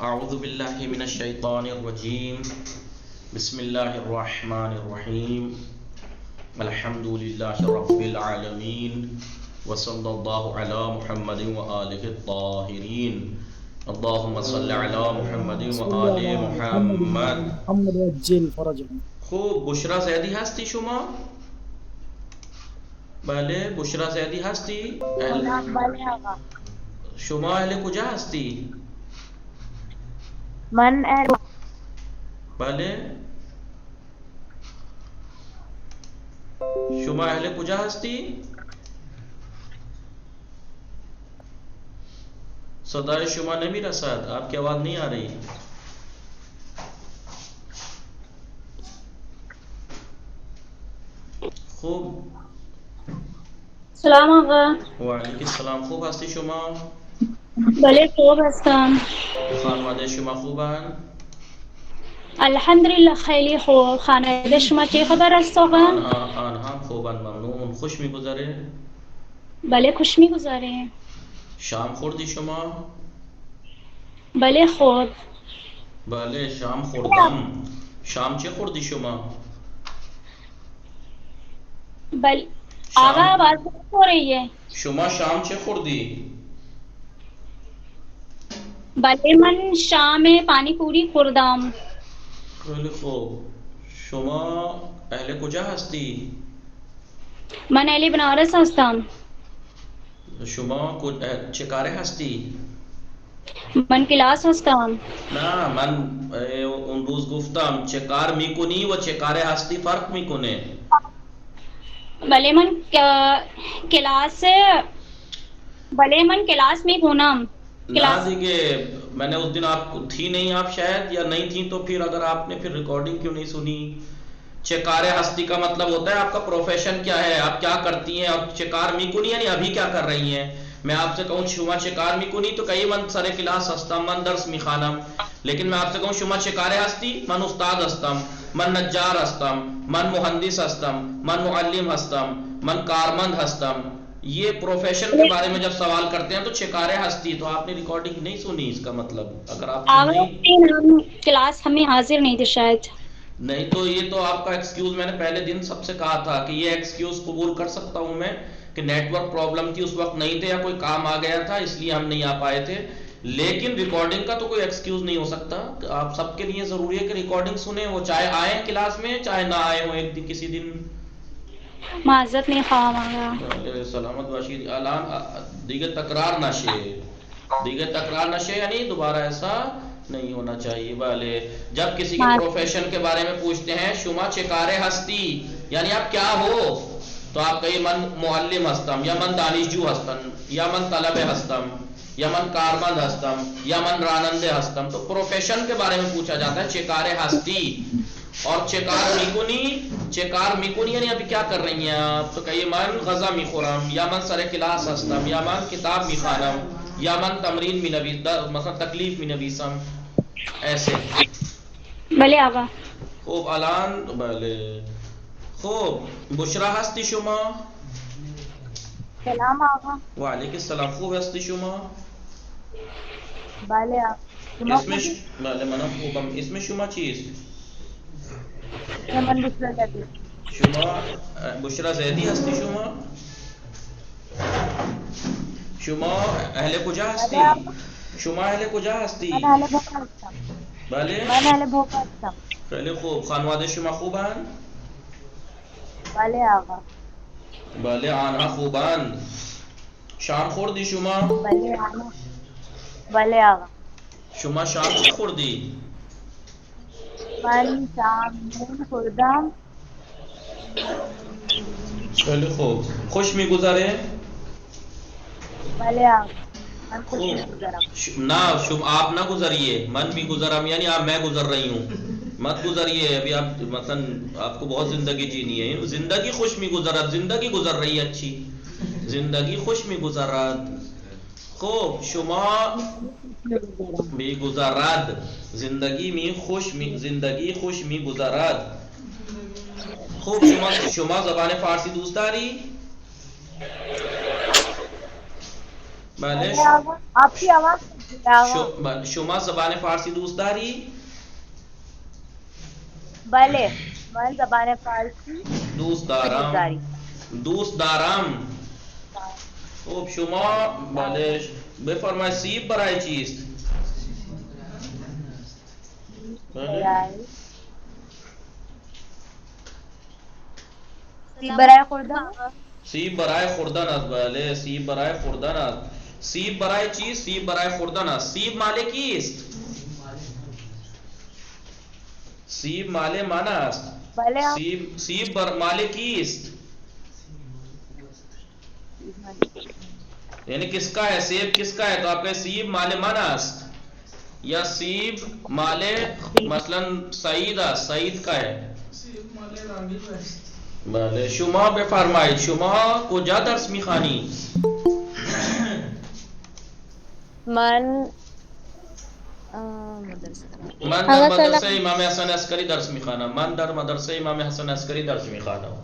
اعوذ باللہ من الشیطان الرجیم بسم اللہ الرحمن الرحیم الحمد للہ رب العالمین وصلی اللہ علی محمد وآلہ الطاہرین اللہم صلی علی محمد وآل محمد. محمد وعجل فرجهم. خوب بشرا زیدی هستی شما؟ بله بشرا زیدی هستی؟ بله آقا. شما اهل کجا هستی؟ من اهل بله شما اهل کجا هستی؟ صدای شما نمی رسد، آپ کی آواز نہیں آ رہی. خوب سلام آقا. وعلیکم السلام. خوب هستی شما؟ بله خوب هستم. خانواده شما خوبن؟ الحمدلله خیلی خوب. خانواده شما چه خبر است آقا؟ آنها خوبن، ممنون. خوش میگذره؟ بله خوش میگذاره. شام خوردی شما؟ بله خوب. بله شام خوردم. شام چه خوردی شما؟ بله آقا آواز ہو رہی ہے. شما شام چه خوردی؟ بله من شام پانی پوری خوردم. خیلی خوب. شما اهل کجا هستی؟ من اهل بنارس هستم. شما چه کاره هستی؟ من کلاس هستم. نه من اون روز گفتم چه کار میکنی و چه کاره هستی فرق میکنه. بله من کلاس میں ہونم. نہ دیکھیے میں نے اس دن آپ تھی نہیں، آپ شاید یا نہیں تھی، تو پھر اگر آپ نے پھر ریکارڈنگ کیوں نہیں سنی؟ چکار ہستی کا مطلب ہوتا ہے آپ کا پروفیشن کیا ہے، آپ کیا کرتی ہیں. اب چکار میکنی یعنی ابھی کیا کر رہی ہیں. میں آپ سے کہوں شما چکار میکنی تو کئی من سر کلاس ہستم، من درس میخوانم. لیکن میں آپ سے کہوں شما چکار ہستی، من استاد ہستم، من نجار ہستم، من مہندس ہستم، من معلم ہستم، من کارمند ہستم. یہ پروفیشن کے بارے میں جب سوال کرتے ہیں تو چکارے ہستی، تو آپ نے ریکارڈنگ نہیں سنی. اس کا مطلب اگر آپ ہم کلاس ہمیں حاضر نہیں تھے شاید. نہیں تو یہ تو آپ کا ایکسکیوز، میں نے پہلے دن سب سے کہا تھا کہ یہ ایکسکیوز قبول کر سکتا ہوں میں کہ نیٹ ورک پرابلم تھی، اس وقت نہیں تھے یا کوئی کام آ گیا تھا اس لیے ہم نہیں آ پائے تھے. لیکن ریکارڈنگ کا تو کوئی ایکسکیوز نہیں ہو سکتا. آپ سب کے لیے ضروری ہے کہ ریکارڈنگ سنیں، وہ چاہے آئیں کلاس میں چاہے نہ آئے ہوں ایک دن کسی دن. معذرت نہیں خواہاں. سلامت باشید. الان دیگر تکرار نشے، دیگر تکرار نشے یعنی دوبارہ ایسا نہیں ہونا چاہیے. والے جب کسی کے پروفیشن کے بارے میں پوچھتے ہیں شما چکارے ہستی یعنی آپ کیا ہو، تو آپ کہیں من معلم ہستم یا من دانشجو ہستم یا من طلب ہستم یا من کارمند ہستم یا من رانندے ہستم. تو پروفیشن کے بارے میں پوچھا جاتا ہے چکارے ہستی. اور چکار میکونی یعنی ابھی کیا کر رہی ہیں آپ، تو کہیے من غذا میخورم یا من سر کلاس ہستم یا من کتاب میخوانم یا من تمرین می نویسم، مثلا تکلیف می نویسم. ایسے. بله آقا. خوب الان بله. خوب بشرا هستی شما؟ سلام آقا. وعلیکم السلام. خوب هستی شما؟ بله آقا. اسمش بله منم خوبم. اسم شما چیست؟ من بشرا زیدی. شما بشرا زیدی هستی شما؟ شما اهل کجا هستی؟ شما اهل کجا هستی؟ من اهل بوقا هستم. بله؟ من اهل بوقا هستم. خیلی خوب. خانواده شما خوبن؟ بله آقا. بله آنها خوبن. شام خوردی شما؟ بله آقا. بله آقا. شما شام چی خوردی؟ من شام خوردم. خیلی خوب. خوش میگذره؟ بله آقا. من خوش میگذرم. نہ آپ نہ گزریے، من بھی گزرم یعنی آپ میں گزر رہی ہوں. مت گزریے ابھی آپ، مثلا آپ کو بہت زندگی جینی ہے. زندگی خوش می گزرت، زندگی گزر رہی ہے اچھی زندگی خوش می گزرت. خوب شما می گزرد زندگی می خوش می زندگی خوش می گزرد. خوب شما زبان فارسی دوست داری؟ بله. آپ کی آواز آقا شما زبان فارسی دوست داری؟ بله من زبان فارسی دوست دوست دارم. داری دوست دارم. خب شما بله بفرمایید سیب برای چیست؟ بله. سیب برای خوردن سیب برای خوردن است. بله سیب برای خوردن است. سیب برای چیست؟ سیب برای خوردن است. سیب مال کیست؟ سیب مال من است. بله آقا سیب بر مال کیست؟ یعنی کس کا ہے؟ سیب کس کا ہے؟ تو آپ کا سیب مال من است یا سیب مال مثلا سعید است، سعید کا ہے. بله شما بفرمایید شما کجا درس میخوانی؟ من من در مدرسه امام حسن عسکری درس میخوانم. من در مدرسه امام حسن عسکری درس میخوانم.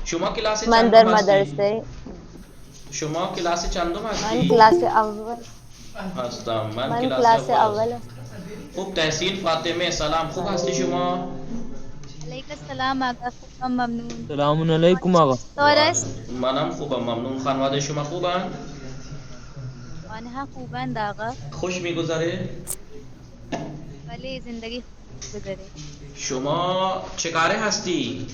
شما کلاس من چندم در هستی؟ مدرسه شما کلاس چندم من هستی؟ کلاس اول هستم. من من کلاس کلاس اول اول هستم. خوب تحسین فاطمه سلام، خوب هستی شما؟ علیکم السلام آقا، خوبم ممنون. سلام علیکم آقا. طورست منم خوبم ممنون. خانواده شما خوبن؟ آنها خوبند آقا. خوش میگذره؟ ولی زندگی خوب گذره. شما چه کاره هستی؟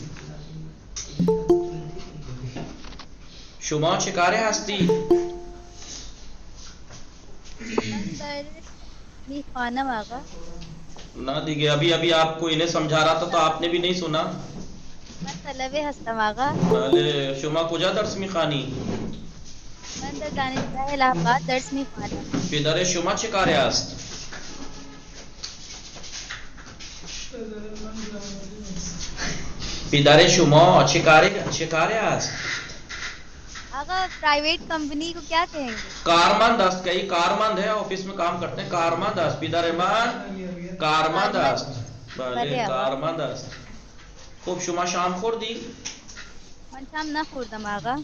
شما چه کاره هستی؟ من در میخوانم آقا. نہ دیگه ابھی آپ کو انہیں سمجھا رہا تھا تو آپ نے بھی نہیں سنا. من طلبه هستم آقا. بله شما کجا درس میخوانی؟ من در دانشگاه الهی آباد درس میخوانم. پدر شما چه کاره است؟ پدر شما چه کاره است؟ آقا پرائیویٹ کمپنی کو کیا کہیں گے؟ کارمند است. کئی کارمند ہے آفس میں کام کرتے ہیں. کارمند است. پدر من کارمند است. بله کارمند است. خب شما شام خوردی؟ من شام نخوردم آقا.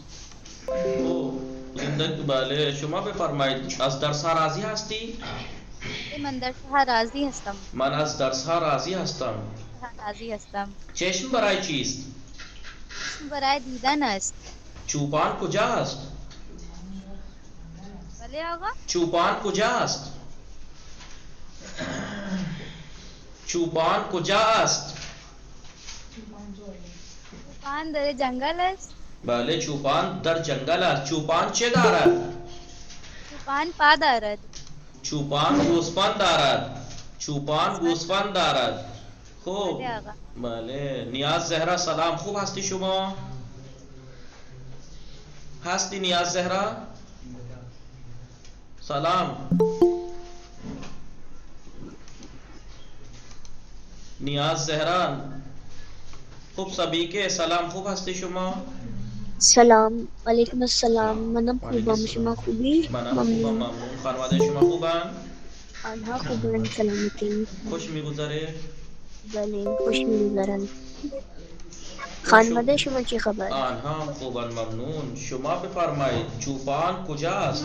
زندگی بله شما بفرمایید از درس ها راضی هستی؟ من درس ها راضی هستم. من از درس ها راضی هستم. راضی هستم. چشم برای چیست؟ چشم برای دیدن است. چوپان کجا است؟ بله آقا. چوپان کجا است؟ چوپان کجا است؟ چوپان در جنگل است. بله چوپان در جنگل است. چوپان چه دارد؟ چوپان پا دارد. چوپان گوسفند دارد. چوپان گوسفند دارد. خوب بله آقا. بله نیاز زهرا سلام، خوب هستی شما؟ هستی نیاز زهرا؟ سلام نیاز زهرا. خوب سبیکه سلام، خوب هستی شما؟ سلام علیکم السلام. منم خوبم، شما خوبی؟ منم خوبم ممنون. خانواده شما خوبن؟ آنها خوبن سلامتی. خوش میگذره؟ بله خوش میگذرن. خانواده شما چی خبر؟ آنها خوبن ممنون. شما بفرمایید چوپان کجا است؟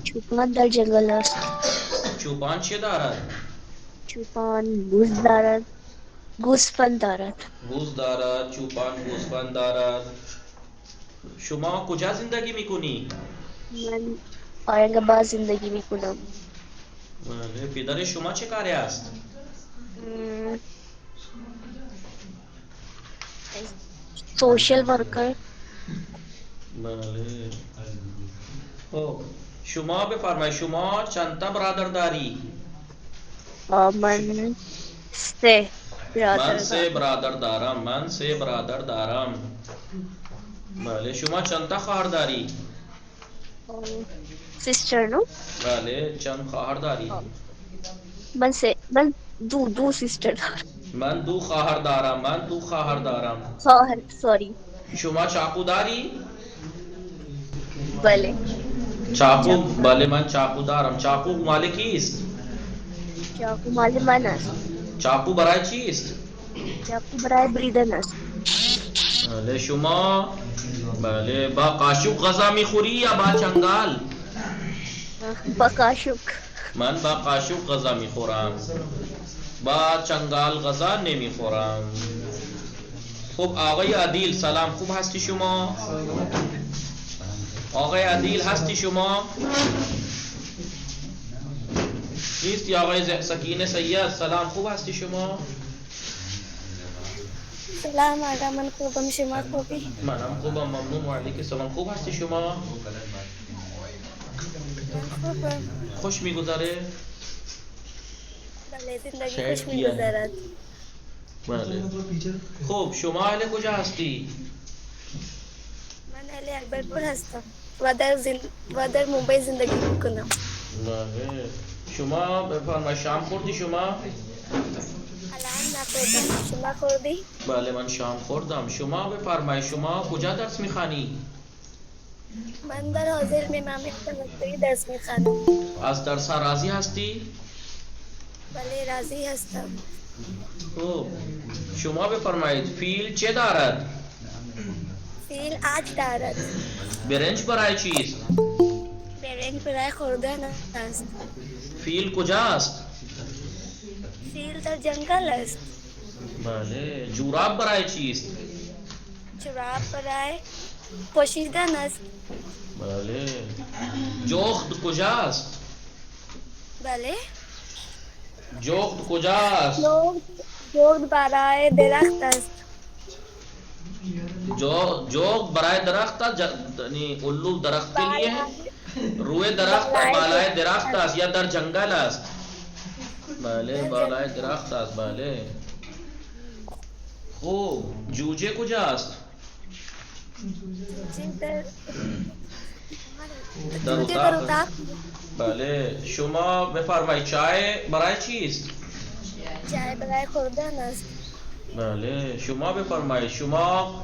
چوپان در جنگل است. چوپان چه دارد؟ چوپان گوز دارد، گوسفند دارد. گوز دارد. چوپان گوسفند دارد. شما کجا زندگی میکنی؟ من اورنگ آباد زندگی میکنم. بله پدر شما چه کاره است؟ Social worker. بله خب شما بفرمایید شما چند تا برادر داری؟ من سه برادر من سه برادر دارم. من سه برادر دارم. بله شما چند تا خواهر داری؟ سیسٹر نو. بله چند خواهر داری؟ من دو سیسٹر دارم. من دو خواهر دارم. من دو خواهر دارم. خواهر سوری. شما چاقو داری؟ بله چاقو بله من چاقو دارم. چاقو مال کیست؟ چاقو مال من است. چاقو برای چیست؟ چاقو برای بریدن است. بله شما بله با قاشق غذا میخوری یا با چنگال؟ با قاشق. من با قاشق غذا میخورم. با چنگال غذا نمیخورم. خب آقای عدیل سلام، خوب هستی شما؟ آقای عدیل هستی شما؟ نیستی؟ آقای سکینه سید سلام، خوب هستی شما؟ سلام آقا، من خوبم، شما خوبی؟ منم خوبم ممنون و علیک السلام. خوب هستی شما؟ من خوبم. خوش میگذره؟ بله، زندگی شاید خوش کیا؟ میگذرد. بله. خب شما اهل کجا هستی؟ من اهل اکبرپور هستم و در ممبئی زندگی میکنم. بله. شما بفرمایید شام خوردی شما؟ الان نخوردم، شما خوردی؟ بله من شام خوردم. شما بفرمایید شما کجا درس میخوانی؟ من در حاضر امام تمدنی درس میخوانم. از درس راضی هستی؟ بله راضی هستم. خب شما بفرمایید فیل چه دارد؟ فیل آج دارد. برنج برای چیست؟ برنج برای خوردن است. فیل کجاست؟ فیل در جنگل است. بله. جوراب برای چیست؟ جوراب برای پوشیدن است. بله. جغد کجاست؟ بله. جغد کجاست؟ جغد برای درخت است. جغد برای درخت است، یعنی الو درخت کے لیے ہے. روی درخت بالای درخت است یا در جنگل است؟ بله بالای درخت است. بله. خوب جوجه کجاست؟ در اتاق. بله. شما بفرمایید چای برای چیست؟ چای برای خوردن است. بله. شما بفرمایید شما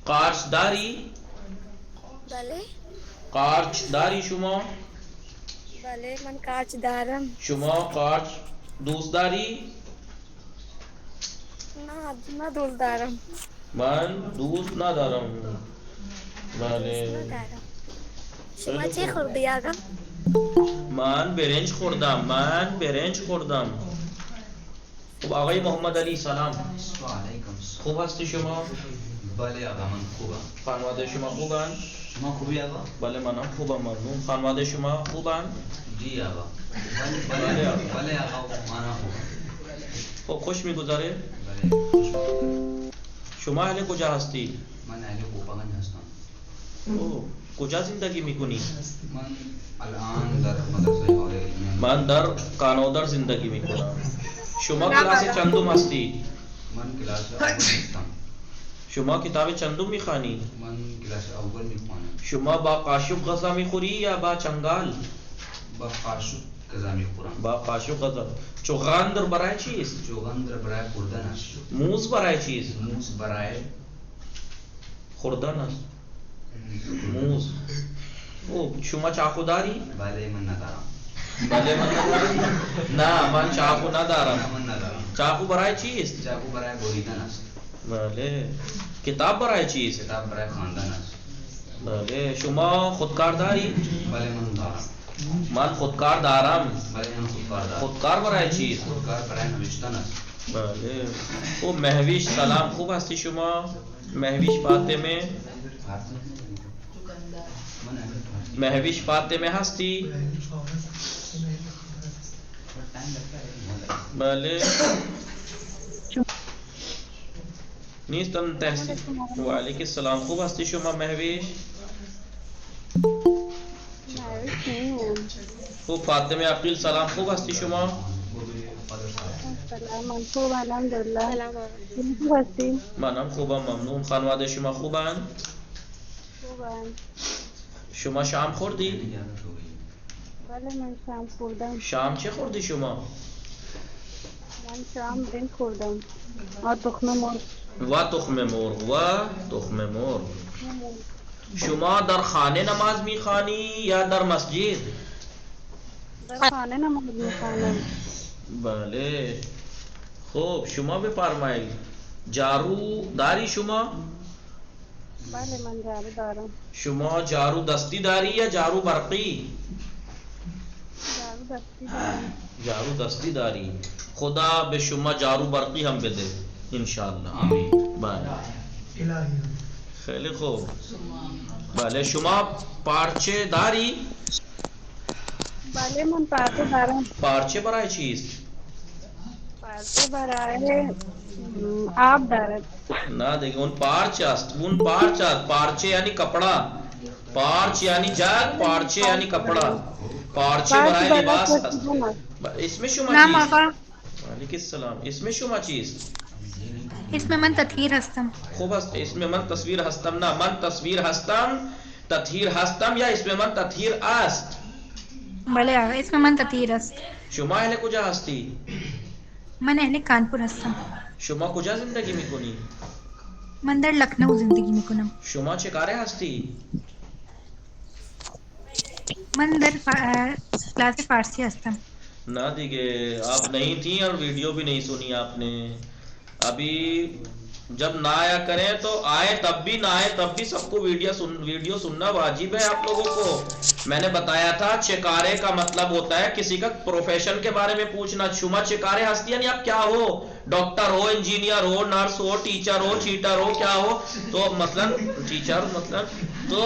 قارچ داری؟ بله. قارچ داری شما؟ بله من قارچ دارم. شما قارچ دوست داری؟ نه دوست دارم. من دوست ندارم. بله. ندارم. شما چه خوردی آقا؟ من برنج خوردم. خب آقای محمد علی سلام، خوب هستی شما؟ بله آقا من خوبم. خانواده شما خوبن؟ شما خوبی آقا؟ بله منم خوبم ممنون. خانواده شما خوبن؟ جی آقا. بله آقا. بله آقا من خوبم. خب خوش میگذاره؟ بله خوش می‌گذره. شما اهل کجا هستی؟ من اهل کوپاگنج هستم. اوه. کجا زندگی میکنی؟ من الان در مدرسه حال علمیه. من در کانودر زندگی میکنم. شما کلاس چندم هستی؟ من کلاس اول هستم. شما کتاب چندم میخوانی؟ من کلاس اول میخوانم. شما با قاشق غذا میخوری یا با چنگال؟ با قاشق غذا میخورم. با قاشق غذا. چغندر برای چیست؟ چغندر برای خوردن است. موز برای چیست؟ موز برای خوردن است. موز. او شما چاقو داری؟ بله من ندارم. بله من ندارم. نه من چاقو ندارم. نه من ندارم. چاقو برای چیست؟ چاقو برای بریدن است. بله. کتاب برای چیست؟ کتاب برای خواندن است. بله. شما خودکار داری؟ بله من دارم. من خودکار دارم. بله من خودکار دارم. خودکار برای چیست؟ خودکار برای نوشتن است. بله. خوب مهویش سلام، خوب هستی شما؟ مهویش فاطمه. مهویش فاطمه هستی؟ بله. نیستم تحصیل. و علیک السلام. خوب هستی شما مهویش؟ خوب. فاطمه عقیل سلام، خوب هستی شما؟ سلام من خوب الحمدلله. خوب هستی؟ منم خوبم ممنون. خانواده شما خوبن؟ خوبم. شما شام خوردی؟ بله من شام خوردم. شام چه خوردی شما؟ من شام برنج خوردم و تخم مرغ. و تخم مرغ. شما در خانه نماز میخوانی یا در مسجد؟ در خانه نماز میخوانم. بله. خب شما بفرمایید جارو داری شما؟ بله من جارو دارم. شما جارو دستی داری یا جارو برقی؟ جارو جارو دستی داری. خدا به شما جارو برقی هم بده انشالله. آمین. بله خیلی خوب. بله شما پارچه داری؟ بله من پارچه دارم. پارچه برای چیست؟ پارچه برای آب دارد. نه دیگه اون پارچه است. اون پارچه است. پارچه یعنی کپڑا. پارچ یعنی جگ، پارچه یعنی کپڑا. پارچه برای لباس است. اسم شما نعم چیست؟ آقا. وعلیکم السلام. اسم شما چیست؟ اسم من تطهیر هستم. خوب است. اسم من تصویر هستم. نه من تصویر هستم، تطهیر هستم یا اسم من تطهیر است. بله آقا اسم من تطهیر است. شما اهل کجا هستی؟ من اهل کانپور هستم. شما کجا زندگی میکنی؟ من در لکھنؤ زندگی میکنم. شما چه کاره هستی؟ من در کلاس فارسی هستم. نہ دیگه آپ نہیں تھی اور ویڈیو بھی نہیں سنی آپ نے. ابھی جب نہ آیا کریں تو آئے تب بھی، نہ آئے تب بھی سب کو ویڈیو سننا واجب ہے آپ لوگوں کو. میں نے بتایا تھا چکارے کا مطلب ہوتا ہے کسی کا پروفیشن کے بارے میں پوچھنا. شما چکارے ہستی یعنی آپ کیا ہو؟ ڈاکٹر ہو، انجینئر ہو، نرس ہو، ٹیچر ہو، چیٹر ہو، کیا ہو؟ تو مثلا ٹیچر تو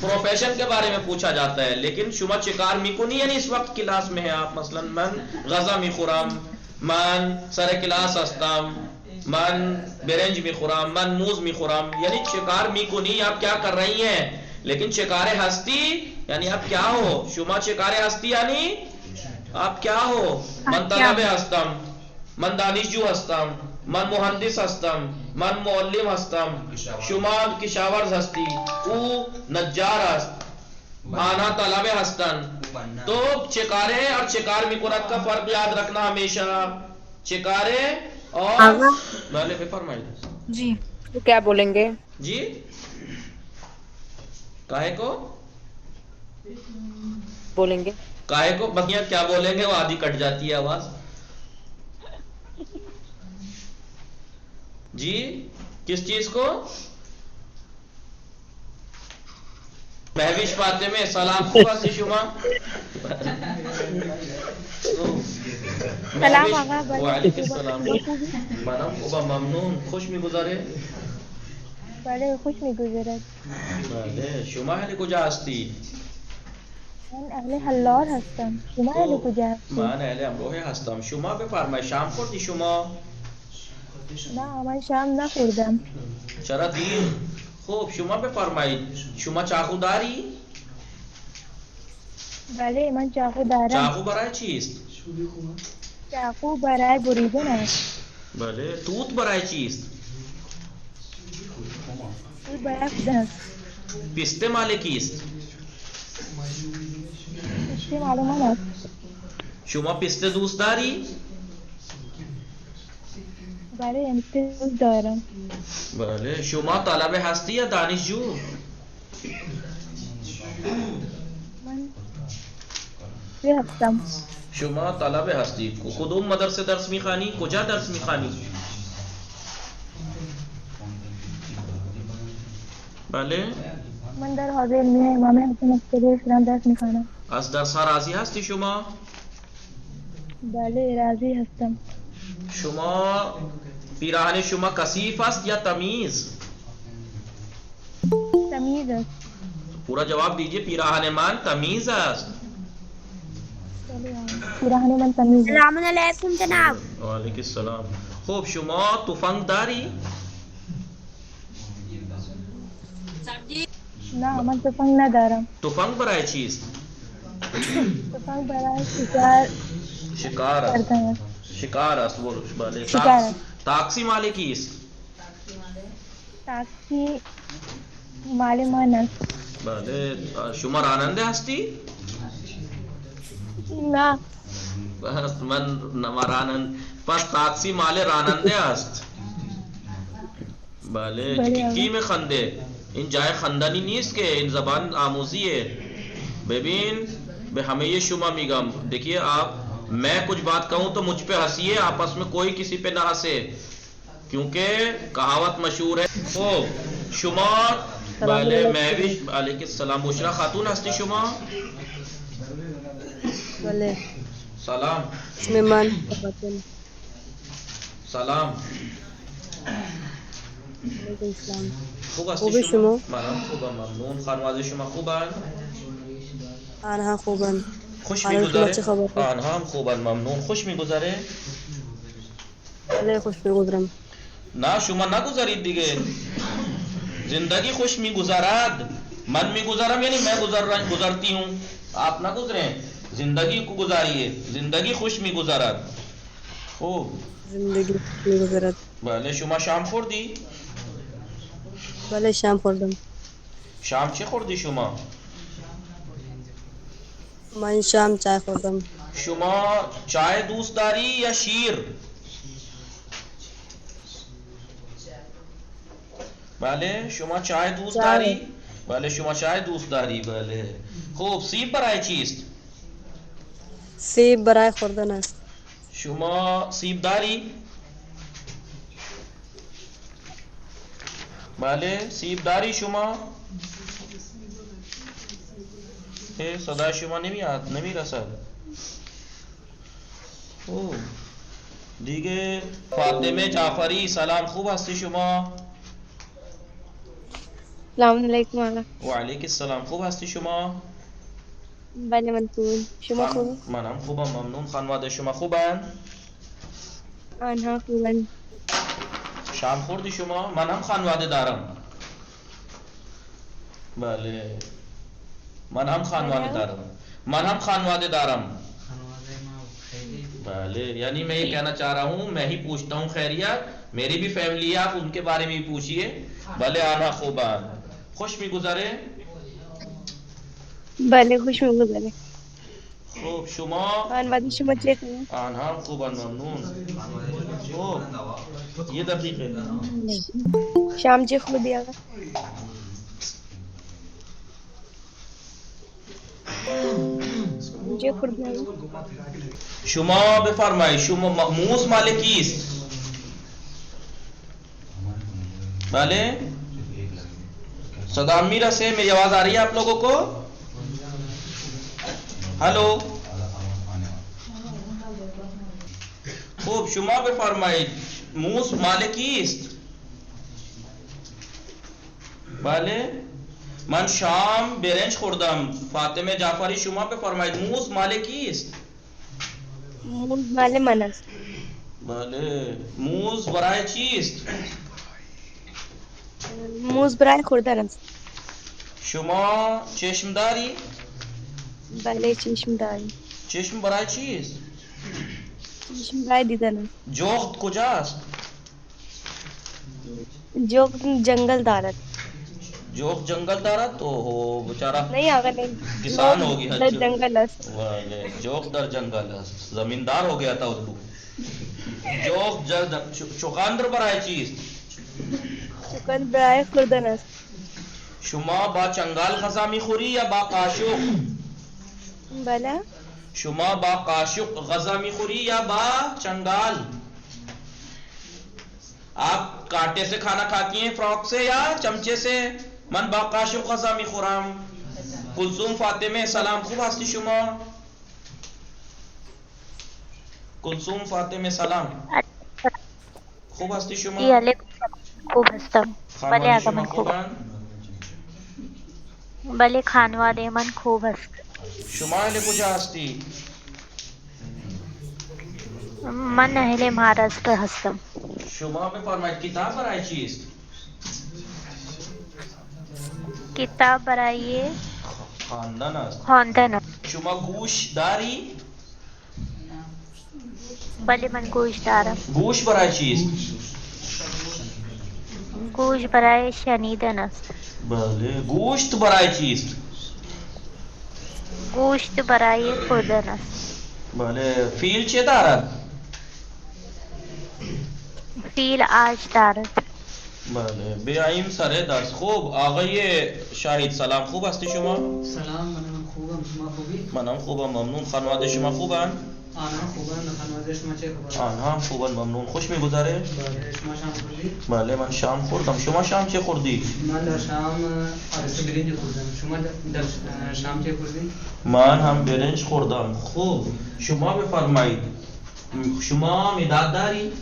پروفیشن کے بارے میں پوچھا جاتا ہے. لیکن شما چکار میکنی یعنی اس وقت کلاس میں ہے آپ. مثلا من غذا میخورم، من سر کلاس هستم، من برنج میخورم، من موز میخورم، یعنی چکار میکنی آپ کیا کر رہی ہیں. لیکن چکارے ہستی یعنی آپ کیا ہو؟ شما چکارے ہستی یعنی آپ کیا ہو؟ من طلبه هستم، من دانشجو هستم، من مهندس هستم، من معلم هستم. شما کشاورز هستی، او نجار است، آنها طلبه هستند. تو چکارے اور چکار میکنت کا فرق یاد رکھنا ہمیشہ. چکارے اور بھلے پہ فرمائیے. جی تو کیا بولیں گے؟ جی کاہے کو بولیں گے کاہے کو بقیہ کیا بولیں گے؟ وہ آدھی کٹ جاتی ہے آواز. جی کس چیز کو؟ مہوش فاطمه سلام خوب هستی شما؟ سلام آقا. وعلیکم السلام. منم خوبم ممنون. خوش میگذره؟ بله خوش میگذرد. بله شما اهل کجا هستی؟ من اهل حلار هستم. شما اهل کجا هستی؟ من اهل امروهه هستم. شما بفرمایید شام خوردی شما؟ نه من شام نخوردم. چرا دیر؟ خوب شما بفرمایید شما چاقو داری؟ بله من چاقو دارم. چاقو برای چیست؟ چاقو برای بریدن است. بله توت برای چیست؟ توت برای خوردن است. پسته مال کیست؟ پسته مال من است. شما پسته دوست داری؟ بله دوست دارم. بله شما طلبه هستی یا دانشجو؟ من هستم. شما طلبه هستی. کدوم مدرسه درس میخوانی؟ کجا درس میخوانی؟ بله من در حوزه علمیه امام حسین عسکری اسلام درس میخوانم. از درس ها راضی هستی شما؟ بله راضی هستم. شما پیراهن شما کثیف است یا تمیز؟ تمیز است. پورا جواب دیجیے. پیراهن من تمیز است. پیراهن من تمیز است. السلام علیکم جناب. وعلیکم السلام. خوب شما تفنگ داری؟ نه من تفنگ ندارم. تفنگ برای چیست؟ تفنگ برای شکار شکار است. کردن است. شکار است. بله شکار است. تاکسی مال کیست؟ تاکسی مال من است. بله شما راننده هستی؟ نه بس من راننده. پس تاکسی مال راننده است. بله کی میں خنده؟ این جای خندنی نیست که، این زبان آموزیه. ببین به همه شما میگم دیکھیے آپ میں کچھ بات کہوں تو مجھ پہ ہنسیے، آپس میں کوئی کسی پہ نہ ہنسے کیونکہ کہاوت مشہور ہے. خوب شما بله مهوش علیکم السلام. بشرا خاتون هستی شما؟ بله سلام. اسم من فاطمه. سلام. علیکم السلام. خوب خوبی هستی شما؟ شما؟ منم خوبم ممنون. خانواده شما خوبن؟ آنها خوبن. خوش خانم شما میگذره؟ چه خبره؟ آنها هم خوبن ممنون. خوش میگذره؟ بله خوش میگذرم. نه شما نگذارید دیگه. زندگی خوش میگذرد. من میگذرم یعنی میں گزرتی ہوں. آپ نہ گزریں. زندگی کو گزاریے. زندگی خوش میگذرد. خوب. زندگی میگذرد. بله شما شام خوردی؟ بله شام خوردم. شام چه خوردی شما؟ من شام چای خوردم. شما چای دوست داری یا شیر؟ بله شما چای دوست داری؟ بله شما چای دوست داری. بله خوب. سیب برای چیست؟ سیب برای خوردن است. شما سیب داری؟ بله سیب داری شما؟ صدای شما نمیاد نمیرسد. اوه دیگه فاطمه جعفری سلام خوب هستی شما؟ السلام علیکم. و علیک السلام خوب هستی شما؟ بله من خوبم. شما خوبی؟ منم خوبم ممنون. خانواده شما خوبن؟ آنها خوبن. شام خوردی شما؟ منم خانواده دارم. بله من هم خانواده دارم. بله یعنی میں یہ کہنا چاہ رہا ہوں میں ہی پوچھتا ہوں خیریت. میری بھی فیملی ہے آپ ان کے بارے میں بھی پوچھئے. بله آنها خوبن. خوش میگذره؟ بله خوش میگذره. خوب شما؟ خانواده شما چه خبره؟ آنها هم خوبن ممنون. خوب یه دقیقه. شام چه خوردی آقا؟ چه خوردی آقا؟ شما بفرمایید شما موز مال کیست؟ بله صدا میرسه؟ میری آواز آ رہی ہے آپ لوگوں کو؟ ہلو خوب شما بفرمایید موز مال کیست؟ بله من شام برنج خوردم. فاطمه جعفری شما بفرمایید موز مال کیست؟ موز مال من است. بله موز برای چیست؟ موز برای خوردن است. شما چشم داری؟ بله چشم داری. چشم برای چیست؟ چشم برای دیدن است. جغد کجاست؟ جغد جنگل دارد. جغد جنگل دارد؟ اوه بیچارہ نہیں آقا نہیں. کسان ہو گیا. در جنگل است. بله جغد در جنگل است. زمیندار ہو گیا تھا اردو. جغد چقندر برای چیست؟ چقندر برای خوردن است. شما با چنگال غذا میخوری یا با قاشق؟ بله شما با قاشق غذا میخوری یا با چنگال؟ آپ کانٹے سے کھانا کھاتی ہیں فراق سے یا چمچے سے؟ من با قاشق غذا میخورم. کلثوم فاطمه سلام خوب هستی شما؟ کلثوم فاطمه سلام خوب هستی شما؟ خوب هستم. بله خانواده آقا من شما خوبم. خوبن؟ بله خانواده من خوب است. شما اهل کجا هستی؟ من اهل مهاراشتر هستم. شما بفرمایید کتاب برای چیست؟ کتاب برای خواندن است. خواندن است. شما گوش داری؟ بله من گوش دارم. گوش برای چیست؟ گوش برای شنیدن است. بله گوشت برای چیست؟ گوشت برای خوردن است. بله فیل چه دارد؟ فیل آج دارد. بله بیاییم سر درس. خوب آقای شاهد سلام خوب هستی شما؟ سلام منم خوبم. شما خوبی؟ منم خوبم ممنون. خانواده شما خوبن؟ آنها خوبن ممنون خوش میگذره بله من شام خوردم شما شام چه خوردی من در شام عدس برنج خوردم شما در شام چه خوردی من هم برنج خوردم خوب شما بفرمایید شما مداد داری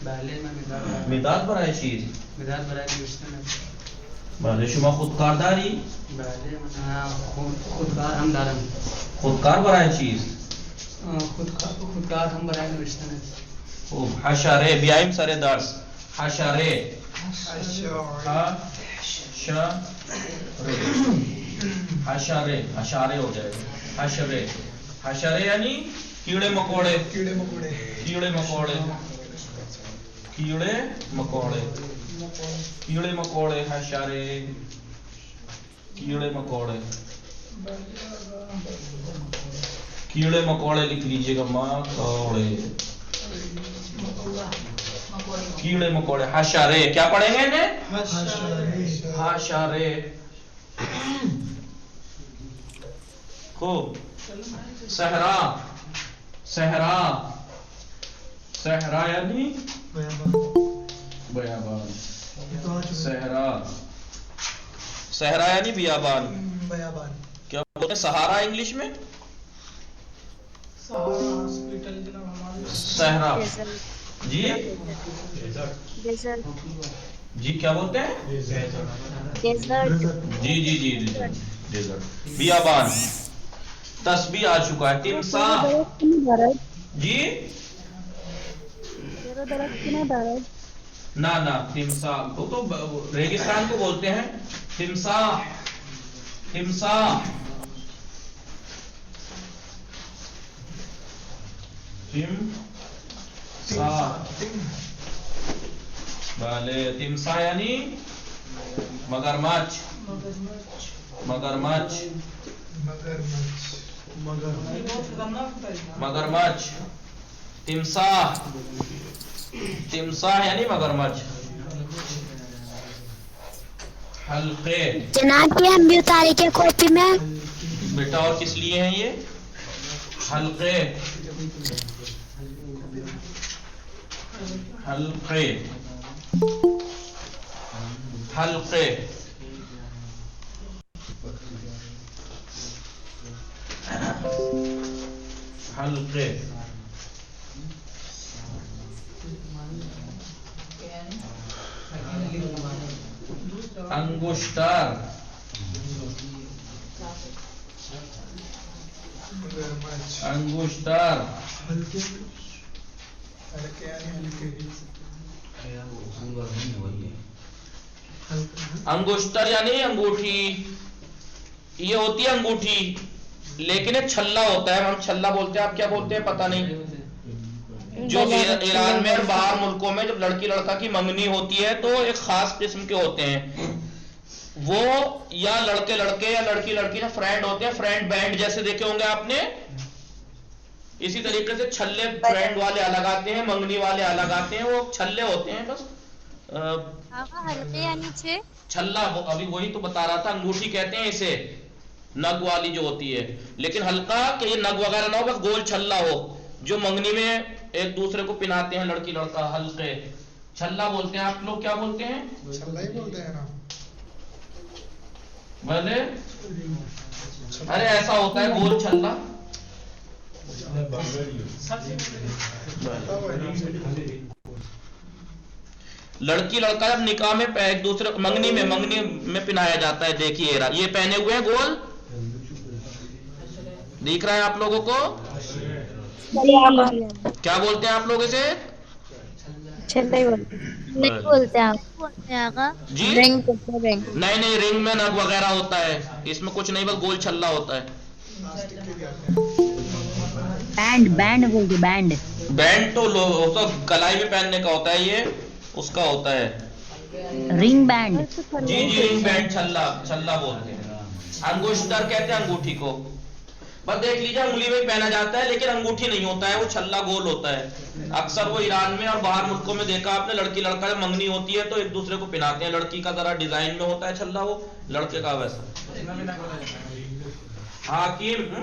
بله من مداد دارم مداد برای چیز مداد برای نوشتن است. بله شما خودکار داری بله من خودکار هم دارم خودکار برای چیز خودکار هم برای نوشتن است. خوب حشره بیایم سر درس حشره حشره حشره ہو جائے گا حشره حشره یعنی کیڑے مکوڑے کیڑے مکوڑے کیڑے مکوڑے کیڑے مکوڑے کیڑے مکوڑے حشرے کیڑے مکوڑے کیڑے مکوڑے لکھ لیجیے گا مکوڑے کیڑے مکوڑے حشرے کیا پڑھیں گے انہیں حشرے خوب صحرا صحرا صحرا یعنی بیابان صحرا صحرا یعنی بیابان کیا بولتے ہیں سہارا انگلش میں صحرا جی جی کیا بولتے ہیں جی جی جی جی ڈیزرٹ بیابان تسبیح آ چکا ہے تمساح جی نہ تمساح وہ تو ریگستان کو بولتے ہیں تمساح تمساح تمساح بھلے تمساح یعنی مگرمچھ مگرمچھ مگرمچھ تمساح تمساح یعنی مگرمچھ حلقے جناب یہ ہم بھی اتارے کے کاپی میں بیٹا اور کس لیے ہیں یہ حلقے حلقے حلقے حلقے انگشتر انگشتر انگشتر یعنی انگوٹھی یہ ہوتی ہے انگوٹھی لیکن ایک چھلا ہوتا ہے ہم چھلا بولتے ہیں آپ کیا بولتے ہیں پتہ نہیں جو ایران میں اور باہر ملکوں میں جب لڑکی لڑکا کی منگنی ہوتی ہے تو ایک خاص قسم کے ہوتے ہیں وہ یا لڑکے لڑکے یا لڑکی لڑکی نا فرینڈ ہوتے ہیں فرینڈ بینڈ جیسے دیکھے ہوں گے آپ نے اسی طریقے سے چھلے فرینڈ والے الگ آتے ہیں منگنی والے الگ آتے ہیں وہ چھلے ہوتے ہیں بس ہلکے یعنی چھ چھلا ابھی وہی تو بتا رہا تھا انگوٹھی کہتے ہیں اسے نگ والی جو ہوتی ہے لیکن ہلکا کہ یہ نگ وغیرہ نہ ہو بس گول چھلا ہو جو منگنی میں ایک دوسرے کو پہناتے ہیں لڑکی لڑکا ہلکے چھلا بولتے ہیں آپ لوگ کیا بولتے ہیں چھلا ہی بولتے ہیں نا بھلے ارے ایسا ہوتا ہے گول چھلا لڑکی لڑکا جب نکاح میں ایک دوسرے منگنی میں پہنایا جاتا ہے دیکھیے یہ پہنے ہوئے ہیں گول دیکھ رہا ہے آپ لوگوں کو کیا بولتے ہیں آپ لوگ اسے نہیں بولتے آقا جی نہیں رنگ میں نگ وغیرہ ہوتا ہے اس میں کچھ نہیں بس گول چھلا ہوتا ہے بینڈ بولتے بینڈ بینڈ تو کلائی میں پہننے کا ہوتا ہے یہ اس کا ہوتا ہے رنگ بینڈ جی رنگ بینڈ چھلا بولتے ہیں انگشتر کہتے ہیں انگوٹھی کو بس دیکھ لیجیے انگلی میں پہنا جاتا ہے لیکن انگوٹھی نہیں ہوتا ہے وہ چھلا گول ہوتا ہے اکثر وہ ایران میں اور باہر ملکوں میں دیکھا آپ نے لڑکی لڑکا جب منگنی ہوتی ہے تو ایک دوسرے کو پہناتے ہیں لڑکی کا ذرا ڈیزائن میں ہوتا ہے چھلا وہ لڑکے کا ویسا حاکم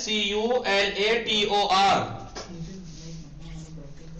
CALCULATOR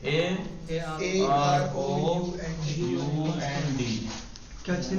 AROUND,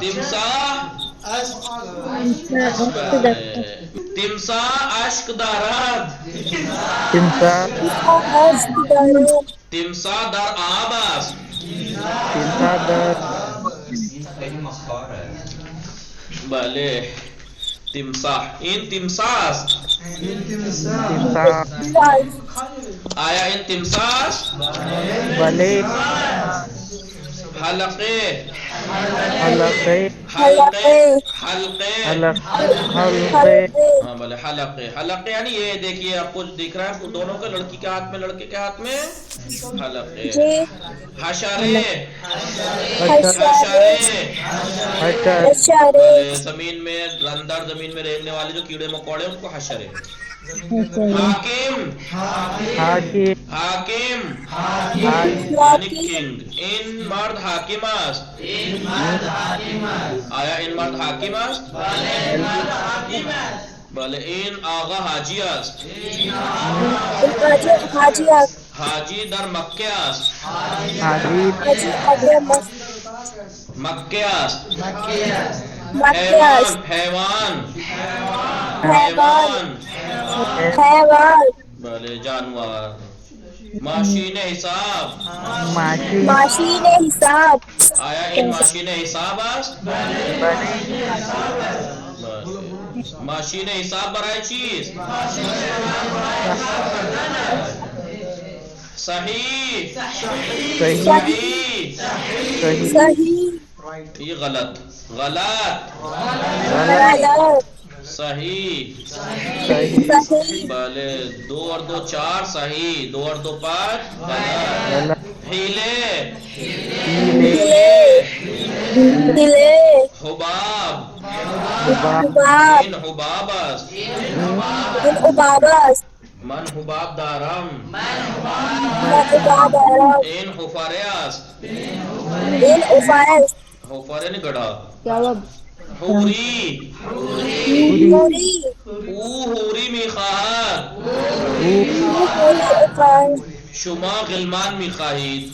تمساح تمساح اشک دارد تمساح در آب است کہیں مخار ہے بله تمساح این تمساح است آیا این تمساح است حلقه ہاں بھلے حلقے یعنی یہ دیکھیے آپ کو دکھ رہا ہے دونوں کے لڑکی کے ہاتھ میں لڑکے کے ہاتھ میں حلقے حشرے زمین میں اندر زمین میں رہنے والے جو کیڑے مکوڑے ان کو حشرے حاکم یعنی کنگ این مرد حاکم است آیا این مرد حاکم است بله این آقا حاجی است حاجی در مکه است مکه است حیوان بله جانور ماشین حساب آیا این ماشین حساب است ماشین حساب برای چیست صحیح یہ غلط صحیح بله 2 اور 2 4 صحیح 2 اور 2 5 غلط حیلے حباب این حباب است من حباب دارم این حفره است حفره نہیں گڑھا حوری او حوری میخواهد شما غلمان میخواهید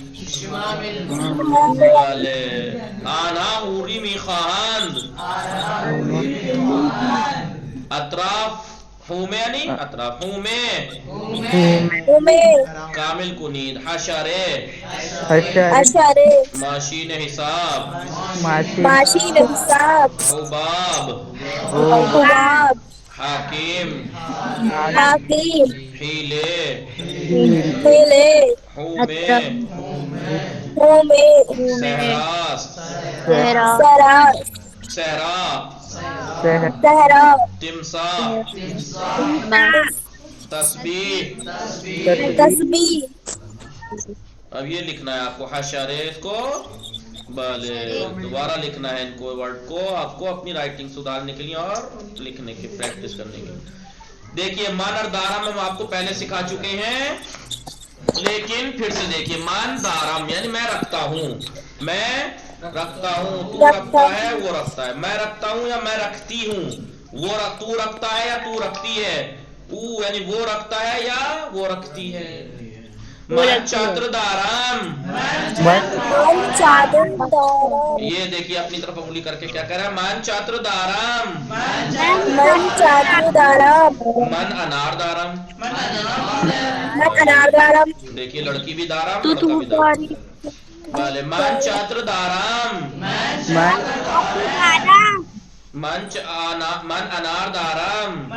بله آنها حوری میخواهند اطراف حومه یعنی اطراف حومه کامل کنید حشره ماشین حساب حباب حاکم حیلے حومه صحرا تمساح تسبیح اب یہ لکھنا ہے آپ کو حشرے کو بلے دوبارہ لکھنا ہے ان کو ورڈ کو آپ کو اپنی رائٹنگ سدھارنے کے لیے اور لکھنے کی پریکٹس کرنے کے لیے دیکھیے مان اور دارم ہم آپ کو پہلے سکھا چکے ہیں لیکن پھر سے دیکھیے مان دارم یعنی میں رکھتا ہوں تو رکھتا ہے وہ رکھتا ہے میں رکھتا ہوں یا میں رکھتی ہوں تو رکھتا ہے یا تو رکھتی ہے او یعنی وہ رکھتا ہے یا وہ رکھتی ہے من چادر دارم یہ دیکھیے اپنی طرف انگلی کر کے کیا کہہ رہا ہے من چادر دارم من انار دارم دیکھیے لڑکی بھی دارم لڑکا بھی دارم بله من چادر دارم من انار دارم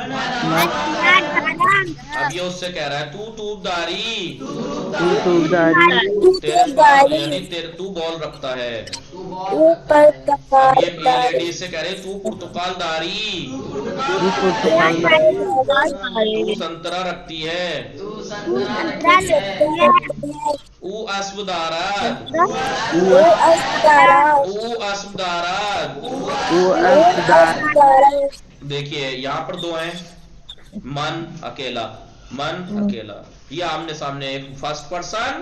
اب یہ اس سے کہہ رہا ہے تو توپ داری یعنی تو بال رکھتا ہے اب یہ لیڈیز سے کہہ رہے تو پرتقال داری تو سنترا رکھتی ہے او اسب دارد دیکھیے یہاں پر 2 ہیں من اکیلا یہ آمنے سامنے ایک فرسٹ پرسن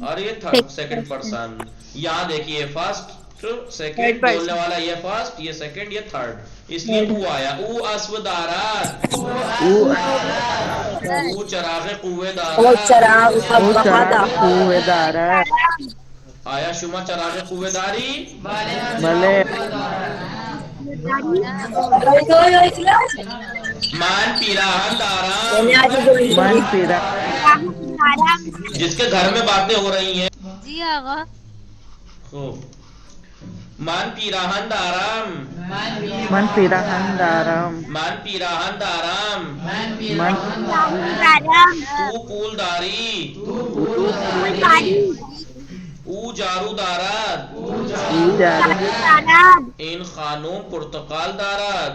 اور یہ سیکنڈ پرسن یہاں دیکھیے فرسٹ سیکنڈ بولنے والا یہ فرسٹ یہ سیکنڈ یہ تھرڈ اس لیے او آیا او اسب دارد او چراغ قوے دارد آیا شما چراغ قویداری بلے مان پیراہن دارم من پیرا جس کے گھر میں باتیں ہو رہی ہیں. جی آقا. خوب. مان پیراہن دارم من پیراہن دارم مان پیراہن دارم من تو پول داری او جارو دارد این خانوم پرتقال دارد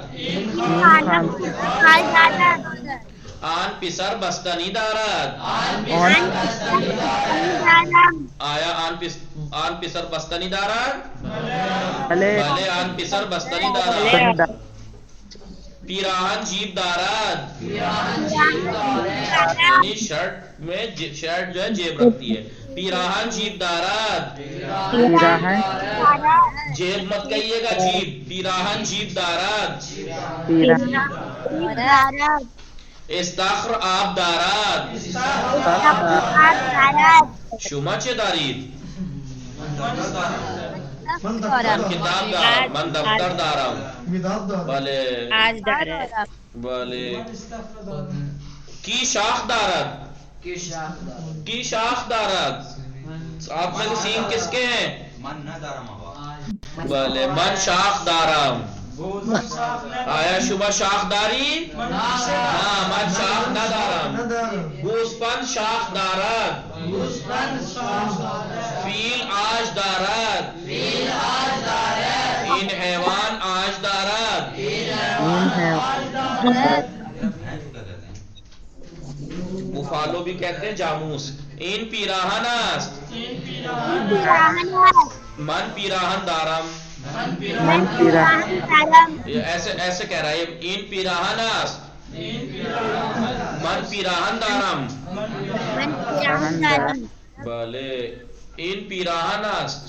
آن پسر بستنی دارد آیا آن پسر بستنی دارد بلے بله آن پسر بستنی دارد پیراہن جیب دارد یعنی شرٹ میں شرٹ جو ہے جیب رکھتی ہے. پیراہن جیب دارد پیراہن جیب مت کہیے گا جیب. پیراہن جیب دارد پیراہن استخر آب دارد شما چه دارید؟ من کتاب دارم من دفتر دارم بله بله کی شاخ دارد کی شاخ دارد آپ میں سے سین کس کے ہیں؟ من نہ دارم آقا. بله من شاخ دارم. آیا شما شاخ داری؟ ہاں من شاخ ندارم. گوسفند شاخ دارد فیل آج دارد این حیوان آج دارد بفالو بھی کہتے ہیں جاموس. این پیراہن است من پیراہن دارم. من پیراہن ایسے کہہ رہا ہے این پیراہن است من پیراہن دارم. بله این پیراہن است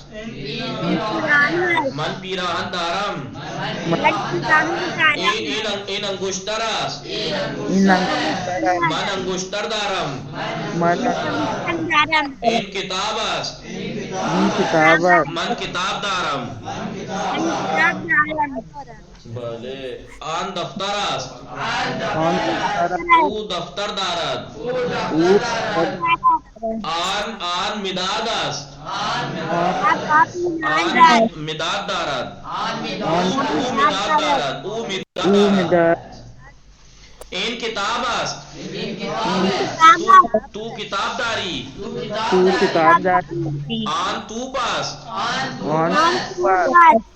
من پیراہن دارم. این انگشتر است من انگشتر دارم. این کتاب است من کتاب دارم. بله آن دفتر است او دفتر دارد. آن مداد است آن مداد دارد. او مداد دارد او مداد. این کتاب است تو کتاب داری. آن توپ است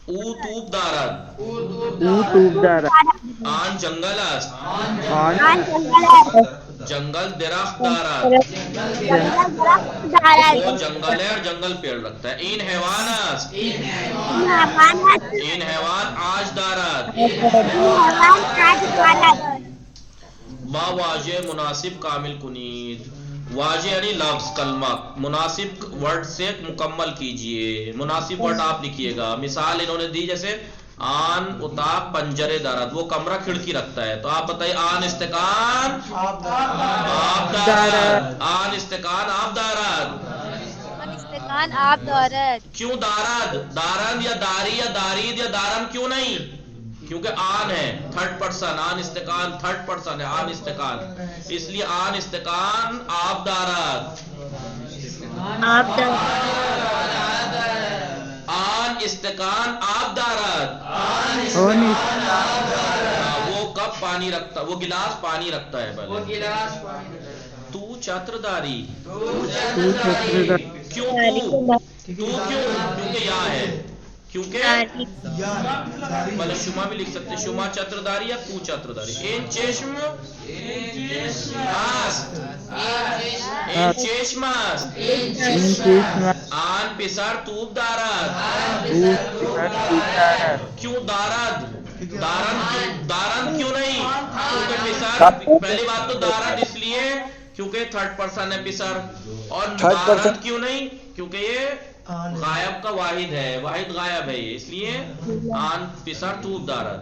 او توپ دارد. آن جنگل است جنگل درخت دارد. وہ جنگل ہے اور جنگل پیڑ رکھتا ہے. این حیوان است این حیوان آج دارد. ما واجه مناسب کامل کنید. واجه یعنی لفظ کلمہ مناسب ورڈ سے مکمل کیجئے. مناسب ورڈ آپ لکھیے گا. مثال انہوں نے دی جیسے آن اتاق پنجرے دارد وہ کمرہ کھڑکی رکھتا ہے. تو آپ بتائیے آن استقان آب دارد. آن استقان آب دارد. آپ دارد. کیوں دارد؟ دارند یا داری یا دارید یا دارم کیوں نہیں؟ کیونکہ آن ہے تھرڈ پرسن. آن استقان تھرڈ پرسن ہے آن استقان. اس لیے آن استقان آب دارد. آن استقان آب دارد. وہ کب پانی رکھتا وہ گلاس پانی رکھتا ہے. بھلے تو چتر داری. کیوں کیونکہ یا ہے کیونکہ بھلے شما بھی لکھ سکتے. شما چترداری یا تو چترداری. این چشم است این چشم است. آن پسر توپ دارد. کیوں دارد؟ دارند کیوں نہیں؟ کیونکہ پسر پہلی بات تو دارد اس لیے کیونکہ تھرڈ پرسن ہے پسر. اور دارند کیوں نہیں؟ کیونکہ یہ غائب کا واحد ہے. واحد غائب ہے یہ اس لیے آن پسر توپ دارد.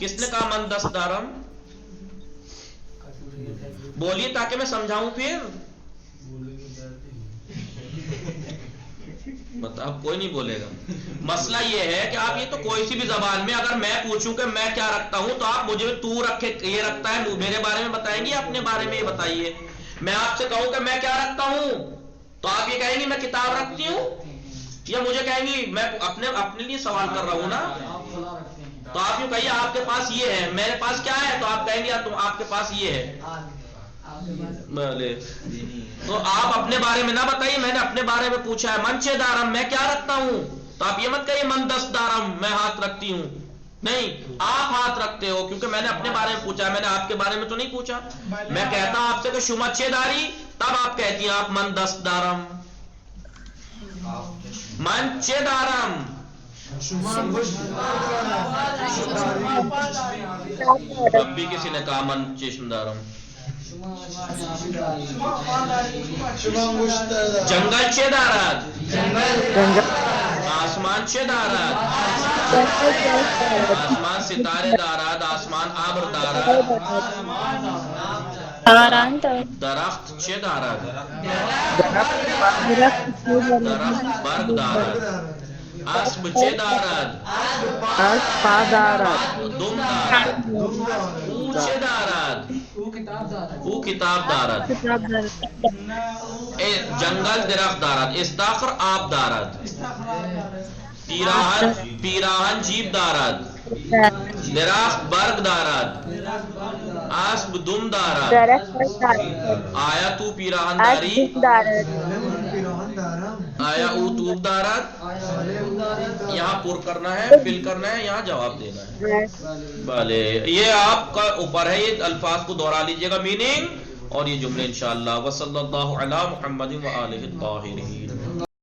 کس نے کہا من دست دارم؟ بولیے تاکہ میں سمجھاؤں پھر. اب کوئی نہیں بولے گا. مسئلہ یہ ہے کہ آپ یہ تو کوئی سی بھی زبان میں اگر میں پوچھوں کہ میں کیا رکھتا ہوں تو آپ مجھے تو رکھے یہ رکھتا ہے میرے بارے میں بتائیں گے، اپنے بارے میں یہ بتائیے. میں آپ سے کہوں کہ میں کیا رکھتا ہوں تو آپ یہ کہیں گی میں کتاب رکھتی ہوں، یا مجھے کہیں گی میں اپنے لیے سوال کر رہا ہوں نا. تو آپ یوں کہیے آپ کے پاس یہ ہے، میرے پاس کیا ہے، تو آپ کہیں گے آپ کے پاس یہ ہے. تو آپ اپنے بارے میں نہ بتائیے، میں نے اپنے بارے میں پوچھا ہے من چے دارم میں کیا رکھتا ہوں، تو آپ یہ مت کہیے من دست دارم میں ہاتھ رکھتی ہوں. نہیں، آپ ہاتھ رکھتے ہو کیونکہ میں نے اپنے بارے میں پوچھا ہے، میں نے آپ کے بارے میں تو نہیں پوچھا. میں کہتا ہوں آپ سے کہ شما چے داری، تب آپ کہتی ہیں آپ من دست دارم. من چے دارم اب بھی کسی نے کہا من چشم دارم. جنگل چے دارد، آسمان چے دارد، آسمان ستارے دارد، آسمان ابر دارد، درخت چے دارد، درخت برگ دارد، اسب چے دارد، دم دارد، او چے دارد، او کتاب دارد. جنگل درخت دارد، استاخر آب دارد، پیراہن جیب دارد، درخت برگ دارد، اسب دم دارد. آیا تو پیراہن داری، آیا او توب دارد. یہاں پر کرنا ہے، فل کرنا ہے، یہاں جواب دینا ہے. بھلے یہ آپ کا اوپر ہے، یہ الفاظ کو دوہرا لیجئے گا میننگ اور یہ جملے انشاءاللہ. وصلی اللہ علی محمد و آلہ الطاہرین.